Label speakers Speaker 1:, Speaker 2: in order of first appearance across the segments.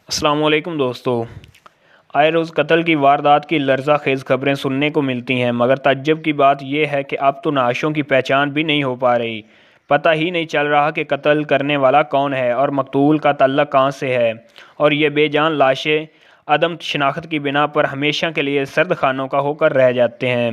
Speaker 1: अस्सलाम वालेकुम दोस्तों। आए रोज़ कत्ल की वारदात की लर्ज़ाखेज़ खबरें सुनने को मिलती हैं, मगर ताज्जुब की बात यह है कि अब तो नाशों की पहचान भी नहीं हो पा रही। पता ही नहीं चल रहा कि कत्ल करने वाला कौन है और मकतूल का तल्लक कहाँ से है। और ये बेजान लाशें अदम शनाख्त की बिना पर हमेशा के लिए सर्द खानों का होकर रह जाते हैं।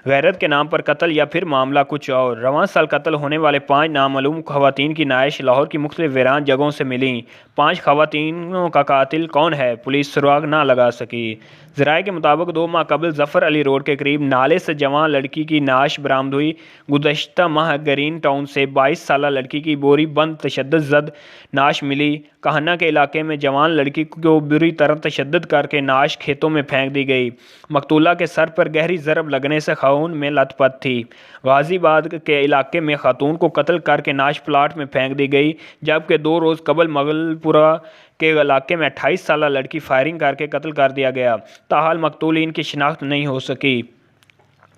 Speaker 1: गैरत के नाम पर कत्ल या फिर मामला कुछ और। रवां साल कत्ल होने वाले 5 नामालूम खवातीन की नाइश लाहौर की मुख्तलिफ वीरान जगहों से मिली। 5 खवातीनों का कातिल कौन है, पुलिस सुराग ना लगा सकी। ज़राए के मुताबिक 2 माह कबल जफ़र अली रोड के करीब नाले से जवान लड़की की नाश बरामद हुई। गुज़श्ता माह ग्रीन टाउन से 22 साला लड़की की बोरी बंद तशद्दुद ज़द नाश मिली। कहना के इलाके में जवान लड़की को बुरी तरह तशद्दुद करके नाश खेतों में फेंक दी गई। मकतूला के सर पर गहरी ज़रब लगने से खून में लथपथ थी। गाज़ियाबाद के इलाके में खातून को कत्ल करके नाश प्लाट में फेंक दी गई, जबकि 2 रोज़ कबल मगलपुरा के इलाके में 28 साला लड़की फायरिंग करके कत्ल कर दिया गया। ताहाल मकतूलीन की शिनाख्त नहीं हो सकी।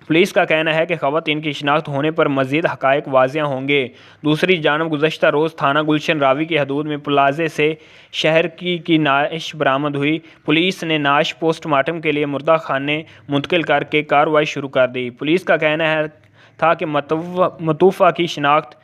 Speaker 1: पुलिस का कहना है कि ख़वातीन की शिनाख्त होने पर मज़ीद हक़ाइक़ वाज़ेह होंगे। दूसरी जानब गुज़श्ता रोज़ थाना गुलशन रावी की हदूद में प्लाजे से शहर की नाश बरामद हुई। पुलिस ने नाश पोस्टमार्टम के लिए मुर्दा खाने मुंतकिल करके कार्रवाई शुरू कर दी। पुलिस का कहना था कि मतूफ़ा की शिनाख्त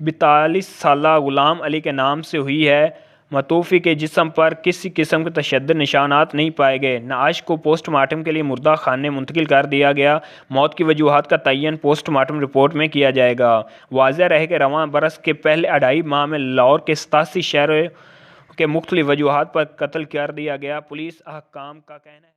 Speaker 1: 42 साला ग़ुलाम अली के नाम से हुई है। मतूफ़ी के जिस्म पर किसी किस्म के तशद्दुद निशानात नहीं पाए गए। नाश को पोस्टमार्टम के लिए मुर्दा खाने मुंतकिल कर दिया गया। मौत की वजूहात का तयन पोस्टमार्टम रिपोर्ट में किया जाएगा। वाज़ेह रहे कि रवां बरस के पहले 2.5 माह में लाहौर के 87 शहरों के मुख्तलिफ वजूहात पर कत्ल कर दिया गया। पुलिस हकाम का कहना है